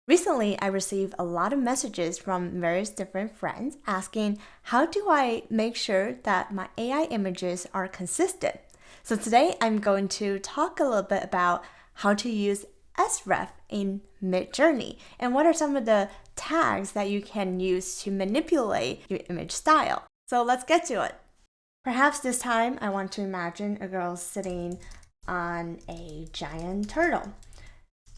Recently, I received a lot of messages from various different friends asking how do I make sure that my AI images are consistent. So today I'm going to talk a little bit about how to use SREF in Midjourney and what are some of the tags that you can use to manipulate your image style. So let's get to it. Perhaps this time I want to imagine a girl sitting on a giant turtle.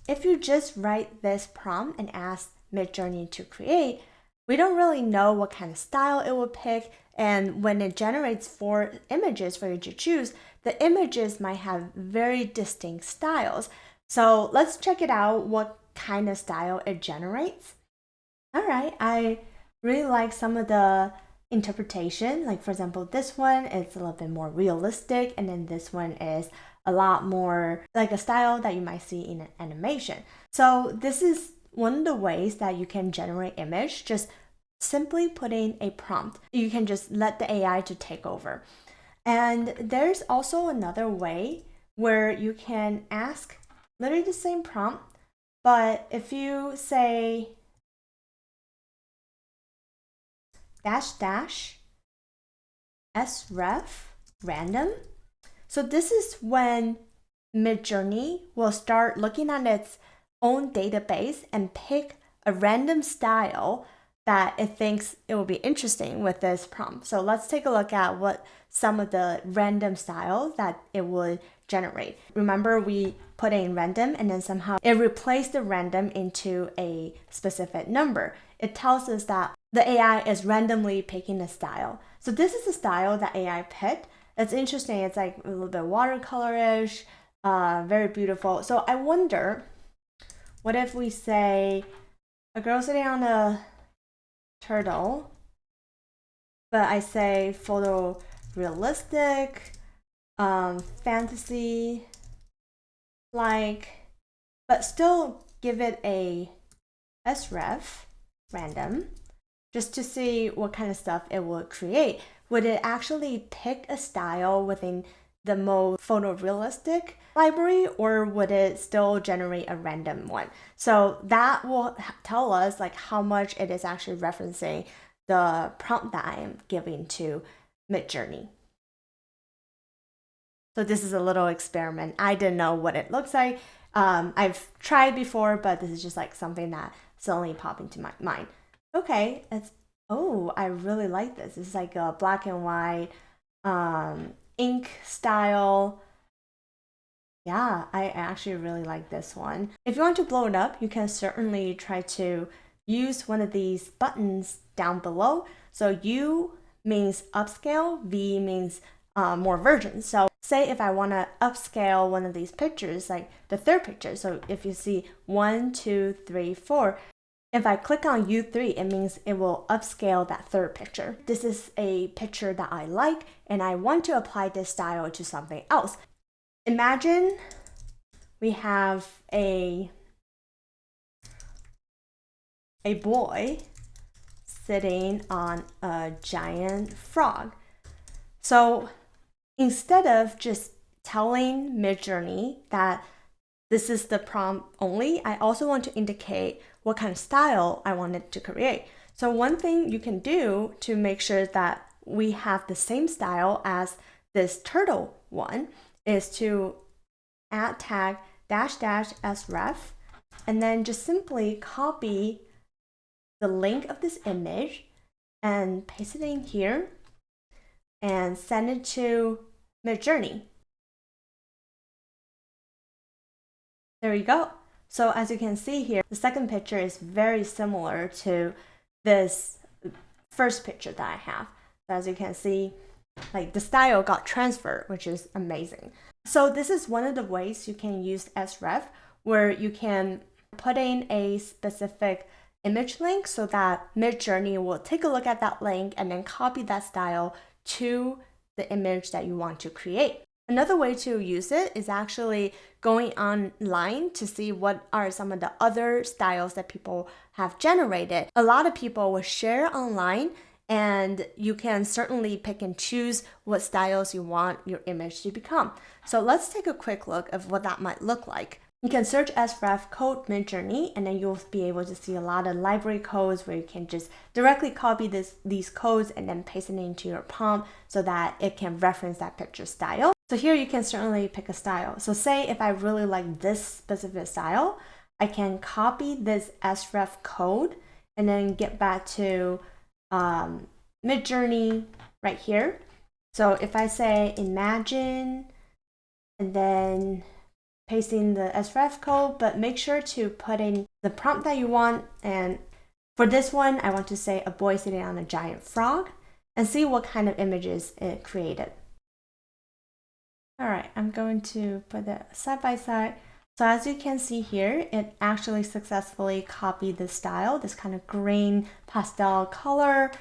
If you just write this prompt and ask Midjourney to create, we don't really know what kind of style it will pick, and when it generates 4 images for you to choose, the images might have very distinct styles. So let's check it out what kind of style it generates. All right, I really like some of the interpretation. Like for example, this one is a little bit more realistic, and then this one is a lot more like a style that you might see in an animation. So this is one of the ways that you can generate image, just simply putting a prompt. You can just let the AI to take over. And there's also another way where you can ask literally the same prompt, but if you say --SREF random. So this is when Midjourney will start looking at its own database and pick a random style that it thinks it will be interesting with this prompt. So let's take a look at what some of the random styles that it would generate. Remember, we put in random and then somehow it replaced the random into a specific number. It tells us that the AI is randomly picking a style. So this is the style that AI picked. It's interesting. It's like a little bit watercolorish, very beautiful. So I wonder, what if we say a girl sitting on a turtle, but I say photorealistic, fantasy, like, but still give it a SREF random, just to see what kind of stuff it would create. Would it actually pick a style within the most photorealistic library, or would it still generate a random one? So that will tell us like how much it is actually referencing the prompt that I am giving to Midjourney. So this is a little experiment. I didn't know what it looks like. I've tried before, but this is just like something that suddenly popped into my mind. Okay, I really like this. It's like a black and white ink style. Yeah, I actually really like this one. If you want to blow it up, you can certainly try to use one of these buttons down below. So U means upscale, V means more versions. So say if I want to upscale one of these pictures, like the third picture. So if you see 1, 2, 3, 4, if I click on U3, it means it will upscale that third picture. This is a picture that I like, and I want to apply this style to something else. Imagine we have a boy sitting on a giant frog. So instead of just telling Midjourney that this is the prompt only, I also want to indicate what kind of style I want it to create. So one thing you can do to make sure that we have the same style as this turtle one is to add tag --SREF and then just simply copy the link of this image and paste it in here and send it to Midjourney. There you go. So as you can see here, the second picture is very similar to this first picture that I have. So as you can see, like the style got transferred, which is amazing. So this is one of the ways you can use SREF, where you can put in a specific image link so that Midjourney will take a look at that link and then copy that style to the image that you want to create. Another way to use it is actually going online to see what are some of the other styles that people have generated. A lot of people will share online, and you can certainly pick and choose what styles you want your image to become. So let's take a quick look of what that might look like. You can search SREF code Midjourney, and then you'll be able to see a lot of library codes where you can just directly copy these codes and then paste it into your prompt so that it can reference that picture style. So here you can certainly pick a style. So say if I really like this specific style, I can copy this SREF code and then get back to Midjourney right here. So if I say imagine and then pasting the SREF code, but make sure to put in the prompt that you want. And for this one, I want to say a boy sitting on a giant frog and see what kind of images it created. All right, I'm going to put it side by side. So as you can see here, it actually successfully copied the style, this kind of green pastel color.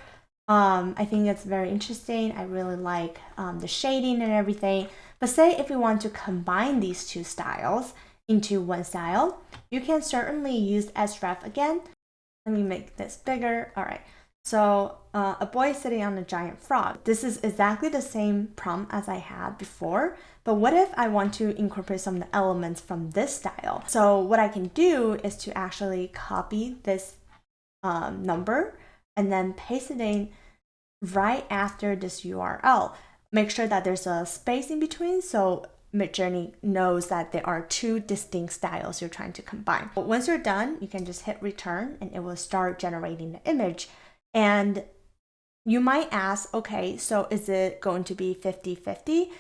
I think it's very interesting. I really like the shading and everything. But say if we want to combine these two styles into one style, you can certainly use SREF again. Let me make this bigger. All right. So a boy sitting on a giant frog. This is exactly the same prompt as I had before, but what if I want to incorporate some of the elements from this style? So what I can do is to actually copy this number and then paste it in right after this URL. Make sure that there's a space in between so Midjourney knows that there are two distinct styles you're trying to combine. But once you're done, you can just hit return and it will start generating the image. And you might ask, okay, so is it going to be 50-50?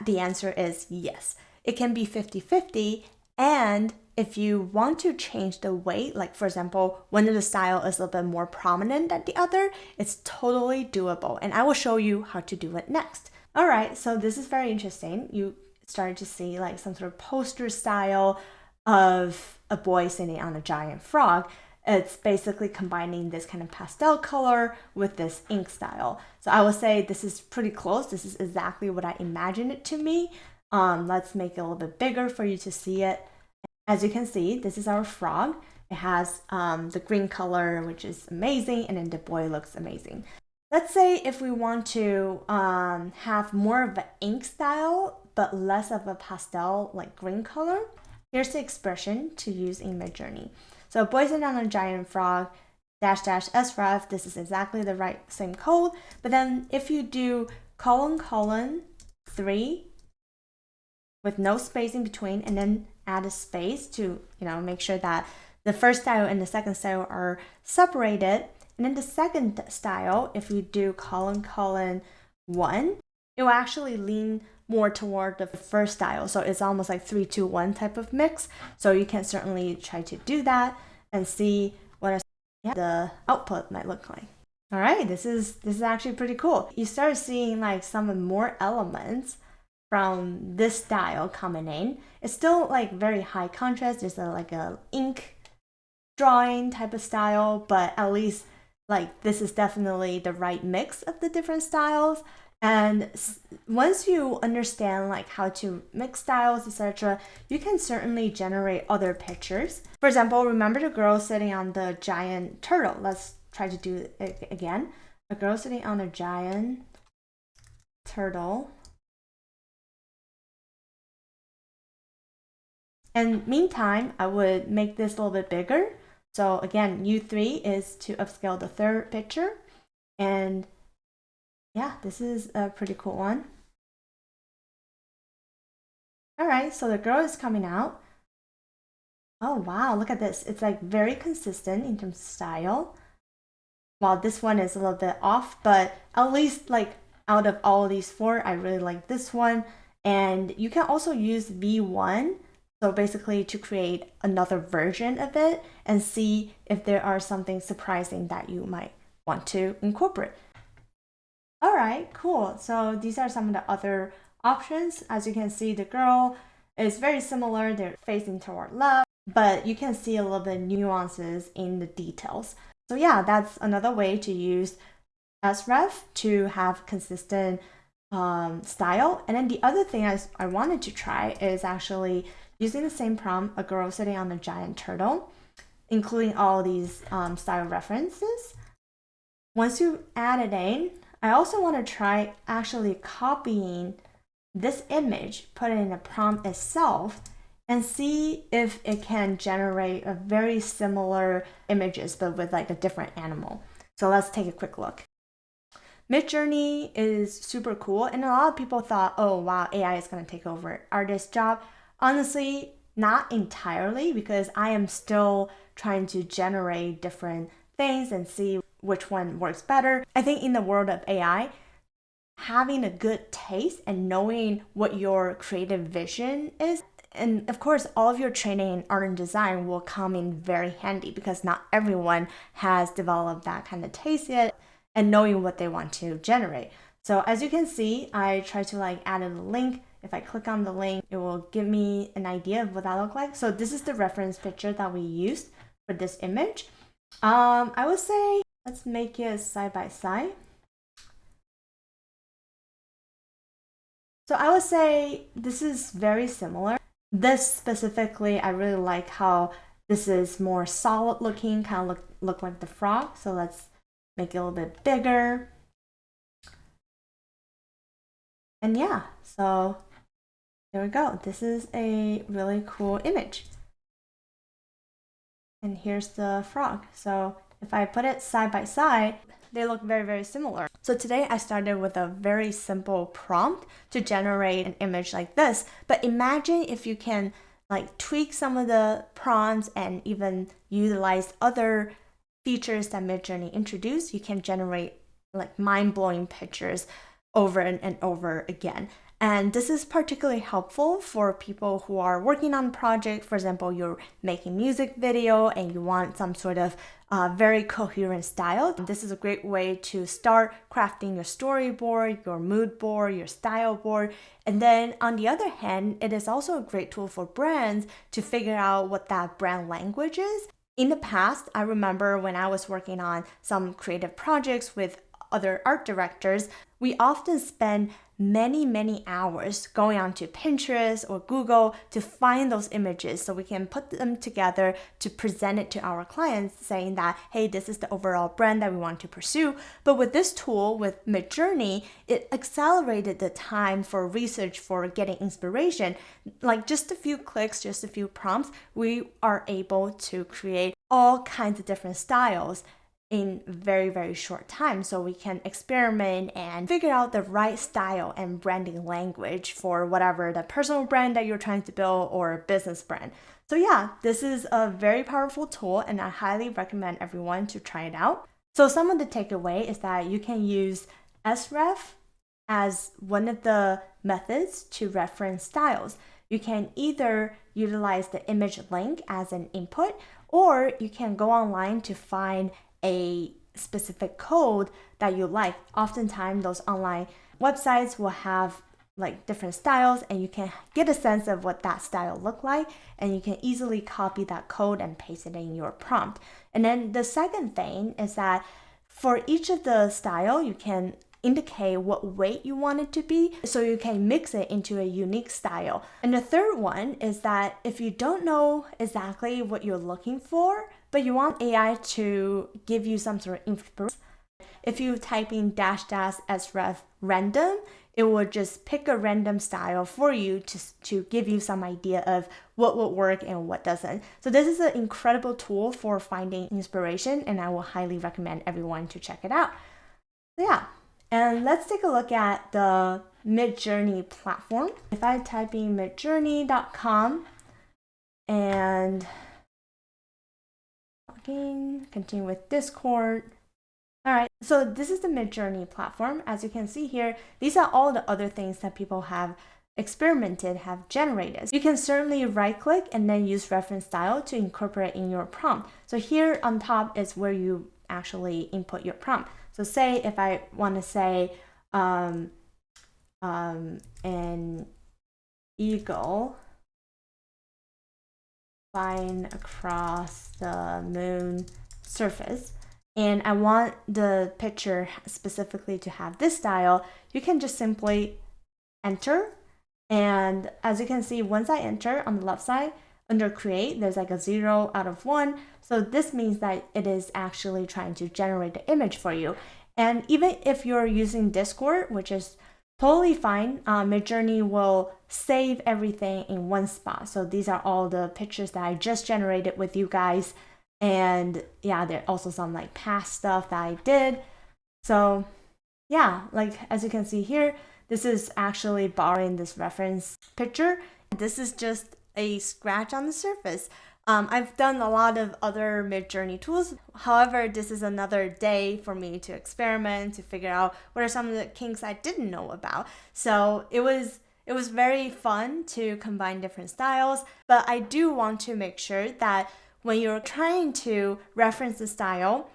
The answer is yes. It can be 50-50, and if you want to change the weight, like for example, one of the style is a little bit more prominent than the other, it's totally doable. And I will show you how to do it next. All right, so this is very interesting. You started to see like some sort of poster style of a boy sitting on a giant frog. It's basically combining this kind of pastel color with this ink style. So I would say this is pretty close. This is exactly what I imagined it to be. Let's make it a little bit bigger for you to see it. As you can see, this is our frog. It has the green color, which is amazing, and then the boy looks amazing. Let's say if we want to have more of an ink style, but less of a pastel like green color, here's the expression to use in Midjourney. So boy sitting on a giant frog, --SREF, this is exactly the right same code. But then if you do : 3 with no space in between, and then add a space to make sure that the first style and the second style are separated. And then the second style, if you do : 1, it will actually lean more toward the first style. So it's almost like 3-2-1 type of mix. So you can certainly try to do that and see what the output might look like. All right, this is actually pretty cool. You start seeing like some more elements from this style coming in. It's still like very high contrast. There's like a ink drawing type of style, but at least like this is definitely the right mix of the different styles. And once you understand like how to mix styles, etc., you can certainly generate other pictures. For example, remember the girl sitting on the giant turtle. Let's try to do it again. A girl sitting on a giant turtle. And meantime, I would make this a little bit bigger. So again, U3 is to upscale the third picture. And yeah, this is a pretty cool one. All right, so the girl is coming out. Oh wow, look at this. It's like very consistent in terms of style. While this one is a little bit off, but at least like out of all of these four, I really like this one. And you can also use V1, so basically to create another version of it and see if there are something surprising that you might want to incorporate. All right, cool. So these are some of the other options. As you can see, the girl is very similar. They're facing toward left, but you can see a little bit nuances in the details. So yeah, that's another way to use SREF to have consistent style. And then the other thing I wanted to try is actually using the same prompt, a girl sitting on a giant turtle, including all these style references. Once you add it in, I also want to try actually copying this image, put it in the prompt itself, and see if it can generate a very similar images, but with like a different animal. So let's take a quick look. Midjourney is super cool, and a lot of people thought, oh wow, AI is going to take over artist's job. Honestly, not entirely, because I am still trying to generate different things and see which one works better. I think in the world of AI, having a good taste and knowing what your creative vision is, and of course, all of your training in art and design will come in very handy, because not everyone has developed that kind of taste yet and knowing what they want to generate. So as you can see, I try to like add a link. If I click on the link, it will give me an idea of what that looks like. So this is the reference picture that we used for this image. I would say, let's make it side by side. So I would say this is very similar. This specifically, I really like how this is more solid looking, kind of look like the frog. So let's make it a little bit bigger. And yeah, so there we go. This is a really cool image. And here's the frog. So if I put it side by side, they look very, very similar. So today I started with a very simple prompt to generate an image like this. But imagine if you can like tweak some of the prompts and even utilize other features that Midjourney introduced, you can generate like mind-blowing pictures over and over again. And this is particularly helpful for people who are working on a project. For example, you're making music video and you want some sort of very coherent style. This is a great way to start crafting your storyboard, your mood board, your style board. And then on the other hand, it is also a great tool for brands to figure out what that brand language is. In the past, I remember when I was working on some creative projects with other art directors, we often spend many hours going onto Pinterest or Google to find those images so we can put them together to present it to our clients, saying that, hey, this is the overall brand that we want to pursue. But with this tool, with Midjourney, it accelerated the time for research, for getting inspiration. Like just a few clicks, just a few prompts, we are able to create all kinds of different styles in very short time, so we can experiment and figure out the right style and branding language for whatever the personal brand that you're trying to build or business brand. So yeah, this is a very powerful tool and I highly recommend everyone to try it out. So some of the takeaway is that you can use SREF as one of the methods to reference styles. You can either utilize the image link as an input, or you can go online to find a specific code that you like. Oftentimes those online websites will have like different styles and you can get a sense of what that style look like, and you can easily copy that code and paste it in your prompt. And then the second thing is that for each of the style, you can indicate what weight you want it to be, so you can mix it into a unique style. And the third one is that if you don't know exactly what you're looking for, but you want AI to give you some sort of inspiration, if you type in --sref random, it will just pick a random style for you to give you some idea of what will work and what doesn't. So this is an incredible tool for finding inspiration, and I will highly recommend everyone to check it out. So yeah. And let's take a look at the Midjourney platform. If I type in midjourney.com and continue with Discord. All right, so this is the Midjourney platform. As you can see here, these are all the other things that people have experimented, have generated. You can certainly right click and then use reference style to incorporate in your prompt. So here on top is where you actually input your prompt. So say if I want to say an eagle flying across the moon surface, and I want the picture specifically to have this style, you can just simply enter. And as you can see, once I enter on the left side, under create, there's like a 0 out of 1. So this means that it is actually trying to generate the image for you. And even if you're using Discord, which is totally fine. Midjourney will save everything in one spot. So these are all the pictures that I just generated with you guys. And yeah, there are also some like past stuff that I did. So yeah, like as you can see here, this is actually borrowing this reference picture. This is just a scratch on the surface. I've done a lot of other Midjourney tools. However, this is another day for me to experiment, to figure out what are some of the kinks I didn't know about. So it was very fun to combine different styles, but I do want to make sure that when you're trying to reference the style,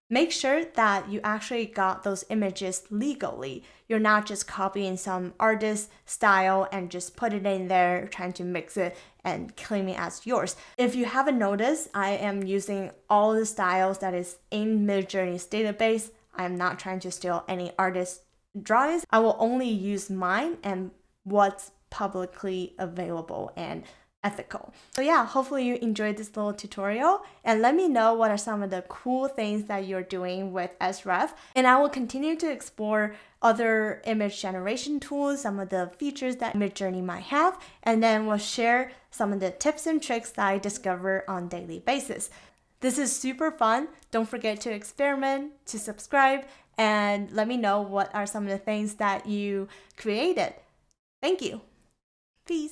make sure that you actually got those images legally. You're not just copying some artist style and just put it in there, trying to mix it and claiming it as yours. If you haven't noticed, I am using all the styles that is in Midjourney's database. I'm not trying to steal any artist drawings. I will only use mine and what's publicly available and ethical. So yeah, hopefully you enjoyed this little tutorial, and let me know what are some of the cool things that you're doing with SREF, and I will continue to explore other image generation tools, some of the features that Midjourney might have, and then we'll share some of the tips and tricks that I discover on a daily basis. This is super fun. Don't forget to experiment, to subscribe, and let me know what are some of the things that you created. Thank you. Peace.